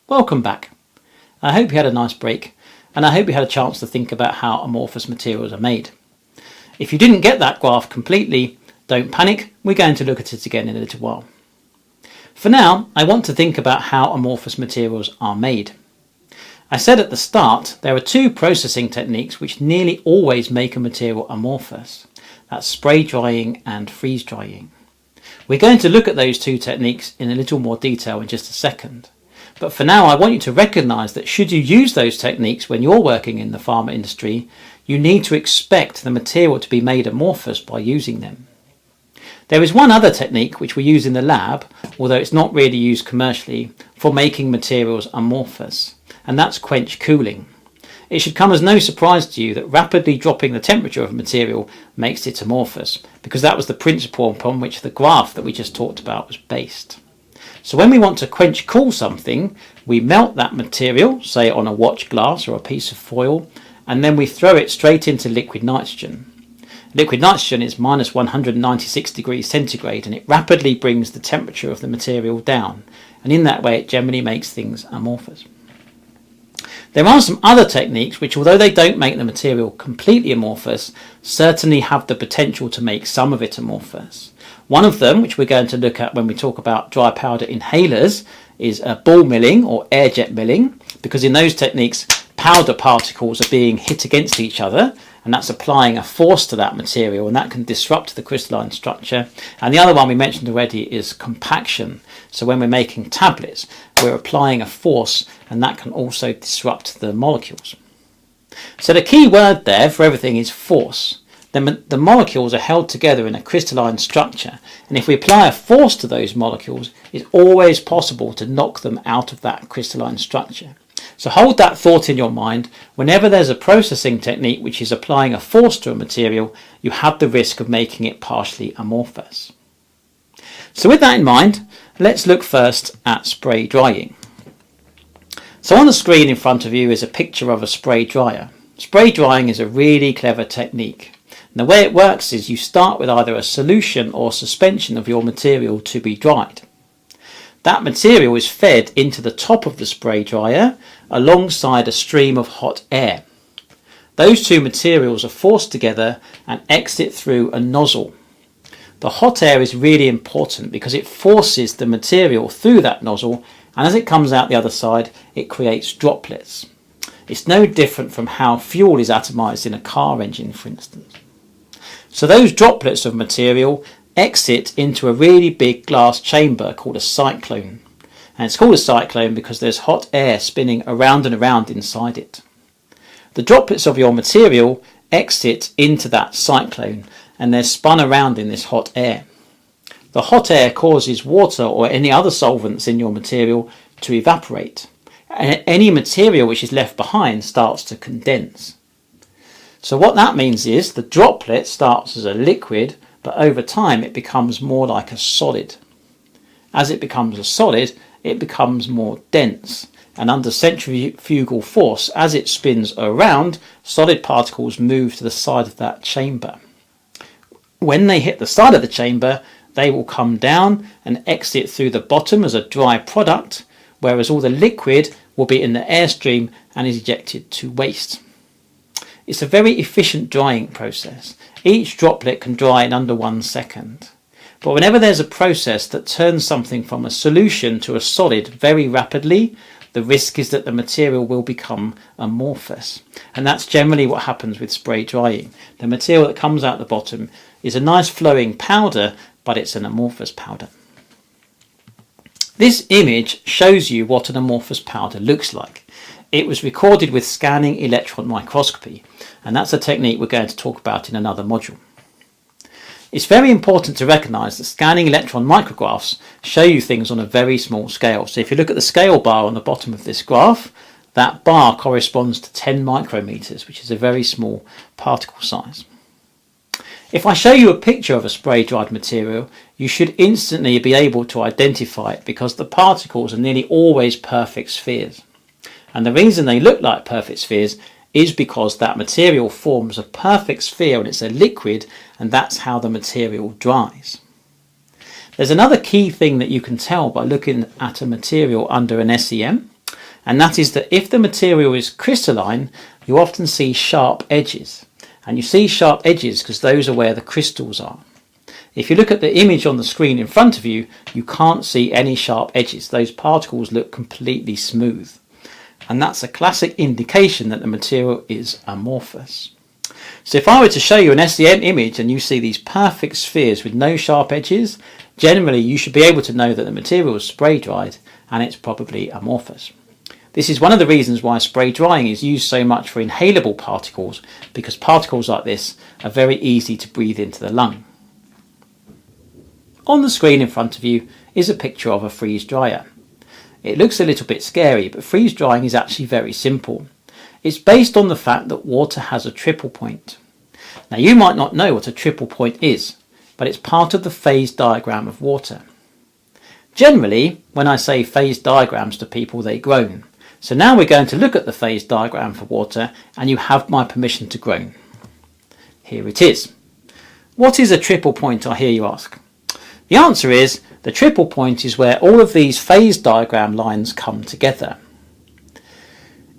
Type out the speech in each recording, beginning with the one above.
Welcome back. I hope you had a nice break, and I hope you had a chance to think about how amorphous materials are made. If you didn't get that graph completely, don't panic, we're going to look at it again in a little while. For now, I want to think about how amorphous materials are made. I said at the start there are two processing techniques which nearly always make a material amorphous. That's spray drying and freeze drying. We're going to look at those two techniques in a little more detail in just a second. But for now, I want you to recognise that should you use those techniques when you're working in the pharma industry, you need to expect the material to be made amorphous by using them. There is one other technique which we use in the lab, although it's not really used commercially, for making materials amorphous, and that's quench cooling. It should come as no surprise to you that rapidly dropping the temperature of a material makes it amorphous, because that was the principle upon which the graph that we just talked about was based. So when we want to quench cool something, we melt that material, say on a watch glass or a piece of foil, and then we throw it straight into liquid nitrogen. Liquid nitrogen is minus 196 degrees centigrade, and it rapidly brings the temperature of the material down, and in that way it generally makes things amorphous. There are some other techniques which, although they don't make the material completely amorphous, certainly have the potential to make some of it amorphous. One of them, which we're going to look at when we talk about dry powder inhalers, is ball milling or air jet milling, because in those techniques powder particles are being hit against each other, and that's applying a force to that material, and that can disrupt the crystalline structure. And the other one we mentioned already is compaction. So when we're making tablets, we're applying a force, and that can also disrupt the molecules. So the key word there for everything is force. The molecules are held together in a crystalline structure, and if we apply a force to those molecules, it's always possible to knock them out of that crystalline structure. So hold that thought in your mind. Whenever there's a processing technique which is applying a force to a material, you have the risk of making it partially amorphous. So with that in mind, let's look first at spray drying. So on the screen in front of you is a picture of a spray dryer. Spray drying is a really clever technique. And the way it works is you start with either a solution or suspension of your material to be dried. That material is fed into the top of the spray dryer alongside a stream of hot air. Those two materials are forced together and exit through a nozzle. The hot air is really important because it forces the material through that nozzle, and as it comes out the other side, it creates droplets. It's no different from how fuel is atomized in a car engine, for instance. So those droplets of material exit into a really big glass chamber called a cyclone. And it's called a cyclone because there's hot air spinning around and around inside it. The droplets of your material exit into that cyclone, and they're spun around in this hot air. The hot air causes water or any other solvents in your material to evaporate, and any material which is left behind starts to condense. So what that means is the droplet starts as a liquid, but over time it becomes more like a solid. As it becomes a solid, it becomes more dense, and under centrifugal force, as it spins around, solid particles move to the side of that chamber. When they hit the side of the chamber, they will come down and exit through the bottom as a dry product, whereas all the liquid will be in the airstream and is ejected to waste. It's a very efficient drying process. Each droplet can dry in under 1 second. But whenever there's a process that turns something from a solution to a solid very rapidly, the risk is that the material will become amorphous. And that's generally what happens with spray drying. The material that comes out the bottom is a nice flowing powder, but it's an amorphous powder. This image shows you what an amorphous powder looks like. It was recorded with scanning electron microscopy, and that's a technique we're going to talk about in another module. It's very important to recognise that scanning electron micrographs show you things on a very small scale. So if you look at the scale bar on the bottom of this graph, that bar corresponds to 10 micrometers, which is a very small particle size. If I show you a picture of a spray dried material, you should instantly be able to identify it because the particles are nearly always perfect spheres. And the reason they look like perfect spheres is because that material forms a perfect sphere and it's a liquid, and that's how the material dries. There's another key thing that you can tell by looking at a material under an SEM. and that is that if the material is crystalline, you often see sharp edges. And you see sharp edges because those are where the crystals are. If you look at the image on the screen in front of you, you can't see any sharp edges. Those particles look completely smooth. And that's a classic indication that the material is amorphous. So if I were to show you an SEM image and you see these perfect spheres with no sharp edges, generally you should be able to know that the material is spray dried and it's probably amorphous. This is one of the reasons why spray drying is used so much for inhalable particles, because particles like this are very easy to breathe into the lung. On the screen in front of you is a picture of a freeze dryer. It looks a little bit scary, but freeze drying is actually very simple. It's based on the fact that water has a triple point. Now you might not know what a triple point is, but it's part of the phase diagram of water. Generally, when I say phase diagrams to people, they groan. So now we're going to look at the phase diagram for water, and you have my permission to groan. Here it is. What is a triple point, I hear you ask? The answer is the triple point is where all of these phase diagram lines come together.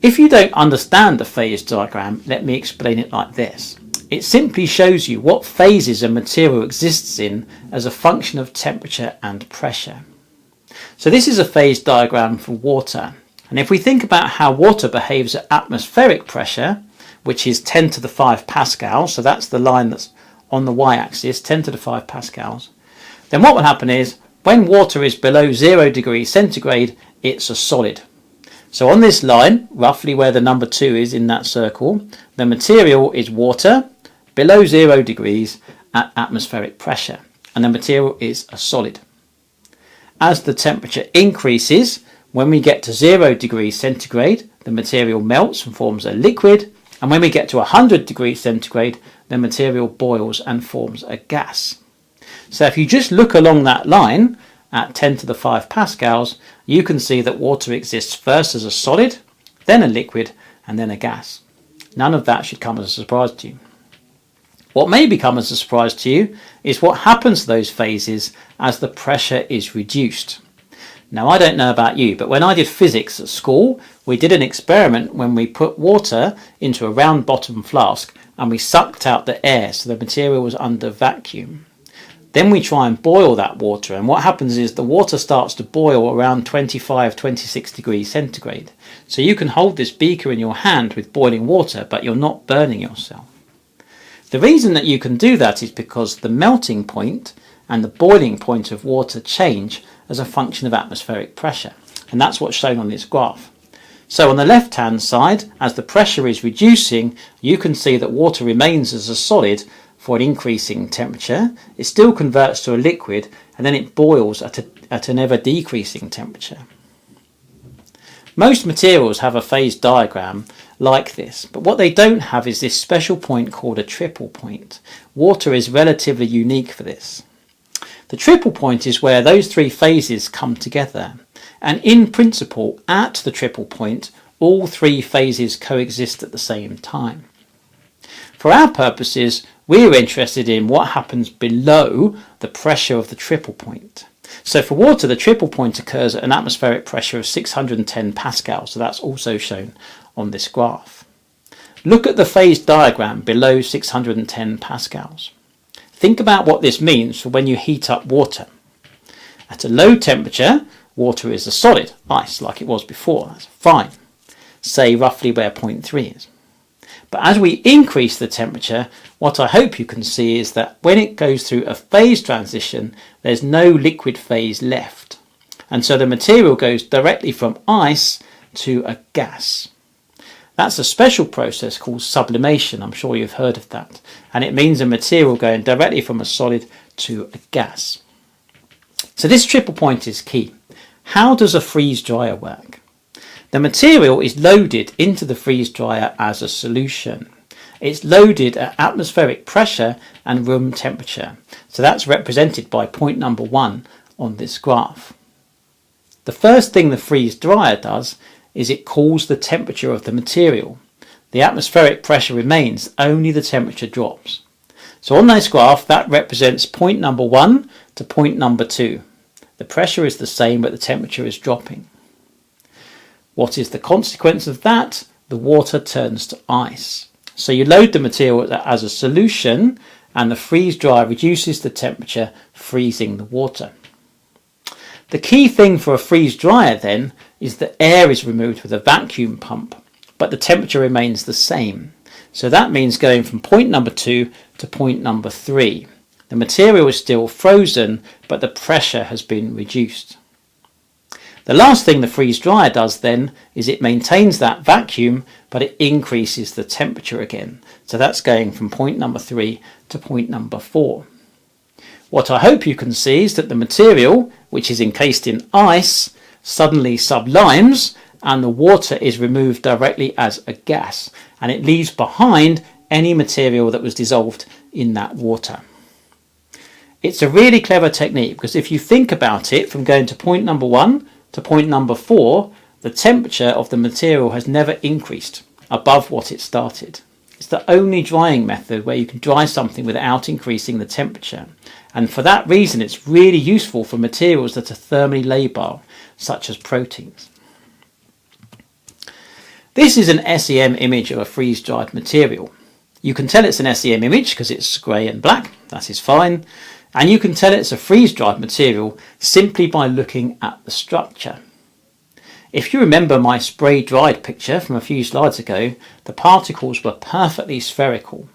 If you don't understand the phase diagram, let me explain it like this. It simply shows you what phases a material exists in as a function of temperature and pressure. So this is a phase diagram for water. And if we think about how water behaves at atmospheric pressure, which is 10 to the 5 pascals, so that's the line that's on the y-axis, 10 to the 5 pascals, then what will happen is when water is below 0 degrees centigrade, it's a solid. So on this line, roughly where the number 2 is in that circle, the material is water below 0 degrees at atmospheric pressure, and the material is a solid. As the temperature increases, when we get to 0 degrees centigrade, the material melts and forms a liquid, and when we get to 100 degrees centigrade, the material boils and forms a gas. So if you just look along that line at 10 to the 5 pascals, you can see that water exists first as a solid, then a liquid, and then a gas. None of that should come as a surprise to you. What may become as a surprise to you is what happens to those phases as the pressure is reduced. Now, I don't know about you, but when I did physics at school, we did an experiment when we put water into a round bottom flask and we sucked out the air so the material was under vacuum. Then we try and boil that water, and what happens is the water starts to boil around 25-26 degrees centigrade. So you can hold this beaker in your hand with boiling water, but you're not burning yourself. The reason that you can do that is because the melting point and the boiling point of water change as a function of atmospheric pressure, and that's what's shown on this graph. So on the left hand side, as the pressure is reducing, you can see that water remains as a solid for an increasing temperature. It still converts to a liquid, and then it boils at an ever decreasing temperature. Most materials have a phase diagram like this, but what they don't have is this special point called a triple point. Water is relatively unique for this. The triple point is where those three phases come together, and in principle at the triple point all three phases coexist at the same time. For our purposes, we're interested in what happens below the pressure of the triple point. So for water, the triple point occurs at an atmospheric pressure of 610 pascals, so that's also shown on this graph. Look at the phase diagram below 610 pascals. Think about what this means for when you heat up water. At a low temperature, water is a solid, ice like it was before, that's fine. Say roughly where 0.3 is. But as we increase the temperature, what I hope you can see is that when it goes through a phase transition, there's no liquid phase left. And so the material goes directly from ice to a gas. That's a special process called sublimation. I'm sure you've heard of that. And it means a material going directly from a solid to a gas. So this triple point is key. How does a freeze dryer work? The material is loaded into the freeze dryer as a solution. It's loaded at atmospheric pressure and room temperature. So that's represented by point number 1 on this graph. The first thing the freeze dryer does is it cools the temperature of the material. The atmospheric pressure remains, only the temperature drops. So on this graph, that represents point number 1 to point number 2. The pressure is the same, but the temperature is dropping. What is the consequence of that? The water turns to ice. So you load the material as a solution and the freeze dry reduces the temperature, freezing the water. The key thing for a freeze dryer then is that air is removed with a vacuum pump, but the temperature remains the same. So that means going from point number 2 to point number 3. The material is still frozen, but the pressure has been reduced. The last thing the freeze dryer does then is it maintains that vacuum, but it increases the temperature again. So that's going from point number 3 to point number 4. What I hope you can see is that the material, which is encased in ice, suddenly sublimes and the water is removed directly as a gas, and it leaves behind any material that was dissolved in that water. It's a really clever technique because if you think about it, from going to point number 1 to point number 4, the temperature of the material has never increased above what it started. It's the only drying method where you can dry something without increasing the temperature. And for that reason, it's really useful for materials that are thermally labile, such as proteins. This is an SEM image of a freeze-dried material. You can tell it's an SEM image because it's grey and black, that is fine. And you can tell it's a freeze-dried material simply by looking at the structure. If you remember my spray-dried picture from a few slides ago, the particles were perfectly spherical.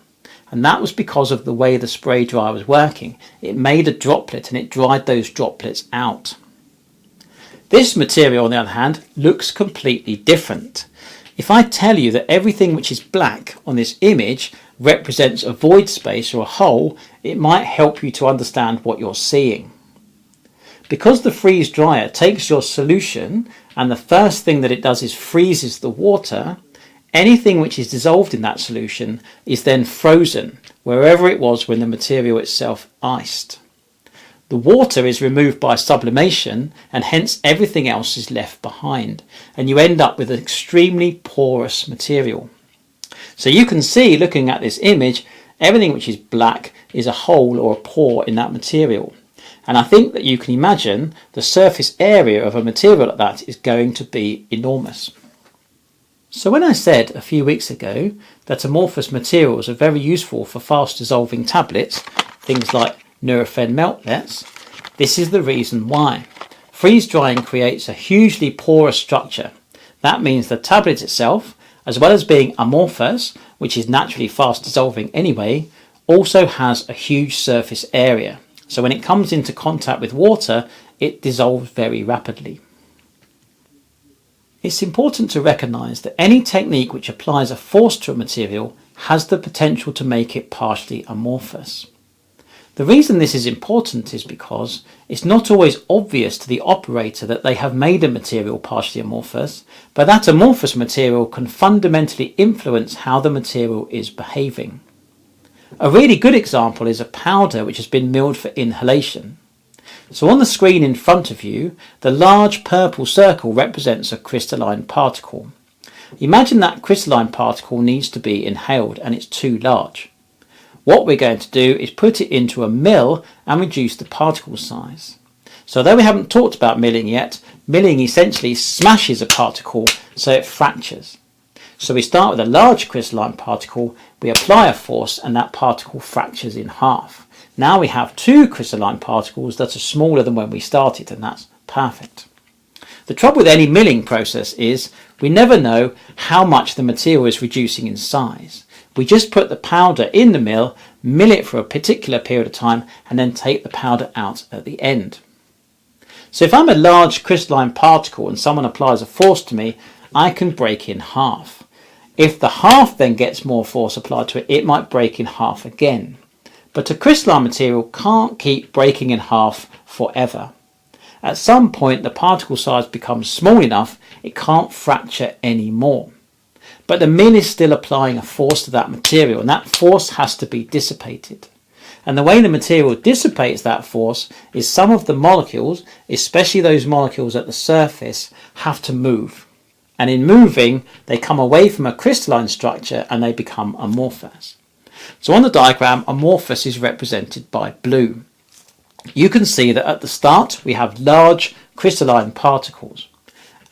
And that was because of the way the spray dryer was working. It made a droplet and it dried those droplets out. This material, on the other hand, looks completely different. If I tell you that everything which is black on this image represents a void space or a hole, it might help you to understand what you're seeing. Because the freeze dryer takes your solution and the first thing that it does is freezes the water, anything which is dissolved in that solution is then frozen wherever it was when the material itself iced. The water is removed by sublimation and hence everything else is left behind, and you end up with an extremely porous material. So you can see, looking at this image, everything which is black is a hole or a pore in that material. And I think that you can imagine the surface area of a material like that is going to be enormous. So when I said a few weeks ago that amorphous materials are very useful for fast dissolving tablets, things like Nurofen meltlets, this is the reason why. Freeze drying creates a hugely porous structure. That means the tablet itself, as well as being amorphous, which is naturally fast dissolving anyway, also has a huge surface area. So when it comes into contact with water, it dissolves very rapidly. It's important to recognise that any technique which applies a force to a material has the potential to make it partially amorphous. The reason this is important is because it's not always obvious to the operator that they have made a material partially amorphous, but that amorphous material can fundamentally influence how the material is behaving. A really good example is a powder which has been milled for inhalation. So on the screen in front of you, the large purple circle represents a crystalline particle. Imagine that crystalline particle needs to be inhaled and it's too large. What we're going to do is put it into a mill and reduce the particle size. So although we haven't talked about milling yet, milling essentially smashes a particle so it fractures. So we start with a large crystalline particle, we apply a force and that particle fractures in half. Now we have two crystalline particles that are smaller than when we started, and that's perfect. The trouble with any milling process is we never know how much the material is reducing in size. We just put the powder in the mill it for a particular period of time and then take the powder out at the end. So if I'm a large crystalline particle and someone applies a force to me, I can break in half. If the half then gets more force applied to it, it might break in half again. But a crystalline material can't keep breaking in half forever. At some point the particle size becomes small enough it can't fracture anymore. But the mill is still applying a force to that material, and that force has to be dissipated. And the way the material dissipates that force is some of the molecules, especially those molecules at the surface, have to move. And in moving, they come away from a crystalline structure and they become amorphous. So on the diagram, amorphous is represented by blue. You can see that at the start we have large crystalline particles.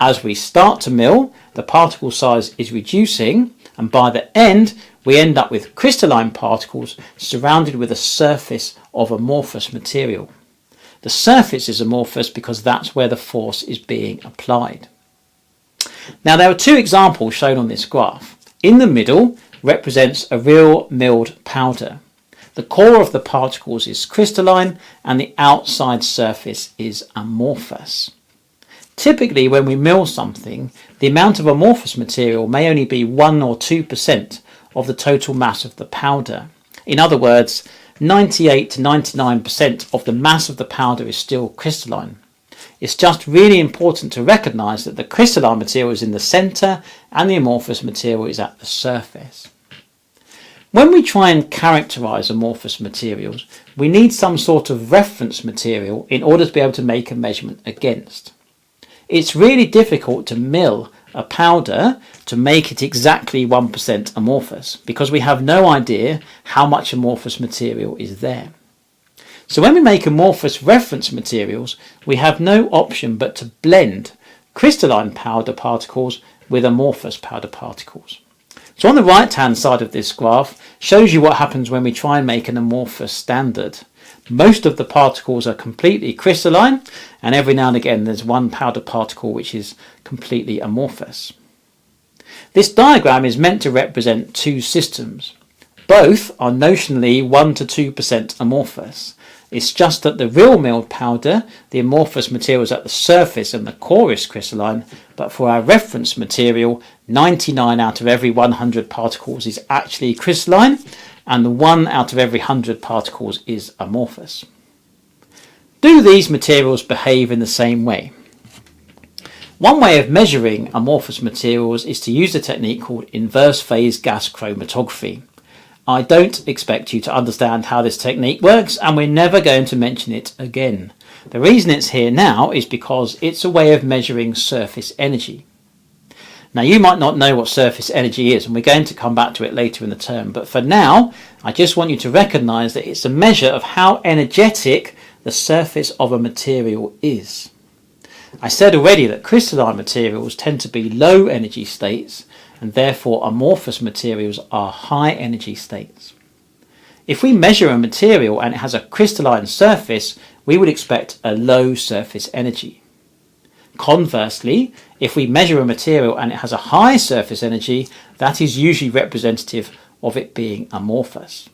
As we start to mill, the particle size is reducing, and by the end we end up with crystalline particles surrounded with a surface of amorphous material. The surface is amorphous because that's where the force is being applied. Now there are two examples shown on this graph. In the middle represents a real milled powder. The core of the particles is crystalline and the outside surface is amorphous. Typically when we mill something, the amount of amorphous material may only be 1 or 2% of the total mass of the powder. In other words, 98 to 99% of the mass of the powder is still crystalline. It's just really important to recognise that the crystalline material is in the centre and the amorphous material is at the surface. When we try and characterise amorphous materials, we need some sort of reference material in order to be able to make a measurement against. It's really difficult to mill a powder to make it exactly 1% amorphous because we have no idea how much amorphous material is there. So when we make amorphous reference materials, we have no option but to blend crystalline powder particles with amorphous powder particles. So on the right hand side of this graph shows you what happens when we try and make an amorphous standard. Most of the particles are completely crystalline, and every now and again there's one powder particle which is completely amorphous. This diagram is meant to represent two systems. Both are notionally 1 to 2% amorphous. It's just that the real milled powder, the amorphous material is at the surface and the core is crystalline, but for our reference material, 99 out of every 100 particles is actually crystalline, and the 1 out of every 100 particles is amorphous. Do these materials behave in the same way? One way of measuring amorphous materials is to use a technique called inverse phase gas chromatography. I don't expect you to understand how this technique works, and we're never going to mention it again. The reason it's here now is because it's a way of measuring surface energy. Now you might not know what surface energy is, and we're going to come back to it later in the term, but for now I just want you to recognise that it's a measure of how energetic the surface of a material is. I said already that crystalline materials tend to be low energy states, and therefore amorphous materials are high energy states. If we measure a material and it has a crystalline surface, we would expect a low surface energy. Conversely, if we measure a material and it has a high surface energy, that is usually representative of it being amorphous.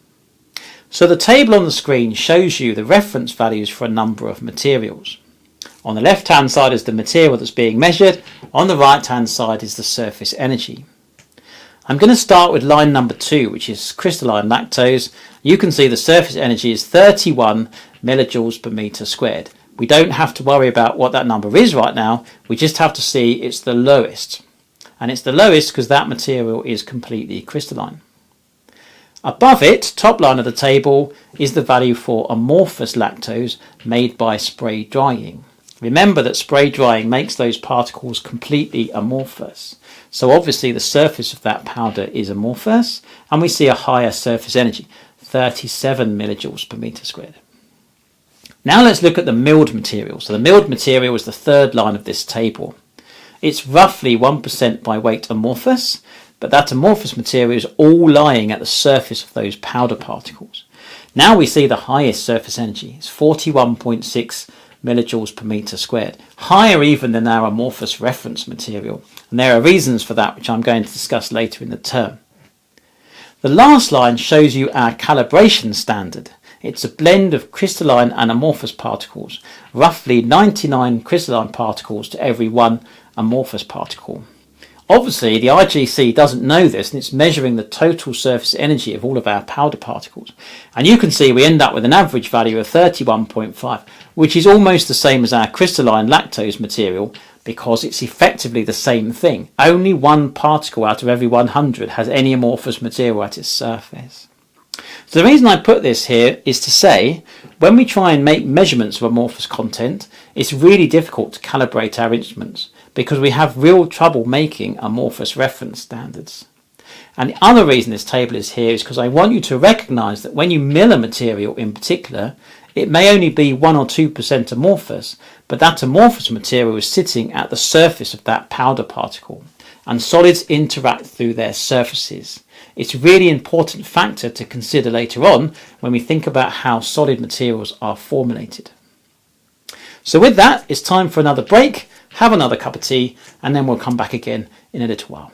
So the table on the screen shows you the reference values for a number of materials. On the left hand side is the material that's being measured, on the right hand side is the surface energy. I'm going to start with line number 2, which is crystalline lactose. You can see the surface energy is 31 millijoules per metre squared. We don't have to worry about what that number is right now, we just have to see it's the lowest. And it's the lowest because that material is completely crystalline. Above it, top line of the table, is the value for amorphous lactose made by spray drying. Remember that spray drying makes those particles completely amorphous. So obviously the surface of that powder is amorphous, and we see a higher surface energy, 37 millijoules per metre squared. Now let's look at the milled material. So the milled material is the third line of this table. It's roughly 1% by weight amorphous, but that amorphous material is all lying at the surface of those powder particles. Now we see the highest surface energy. It's 41.6 millijoules per metre squared, higher even than our amorphous reference material. And there are reasons for that, which I'm going to discuss later in the term. The last line shows you our calibration standard. It's a blend of crystalline and amorphous particles, roughly 99 crystalline particles to every 1 amorphous particle. Obviously the IGC doesn't know this, and it's measuring the total surface energy of all of our powder particles. And you can see we end up with an average value of 31.5, which is almost the same as our crystalline lactose material, because it's effectively the same thing. Only 1 particle out of every 100 has any amorphous material at its surface. So the reason I put this here is to say, when we try and make measurements of amorphous content, it's really difficult to calibrate our instruments because we have real trouble making amorphous reference standards. And the other reason this table is here is because I want you to recognise that when you mill a material in particular, It may only be 1 or 2% amorphous, but that amorphous material is sitting at the surface of that powder particle, and solids interact through their surfaces. It's a really important factor to consider later on when we think about how solid materials are formulated. So with that, it's time for another break, have another cup of tea, and then we'll come back again in a little while.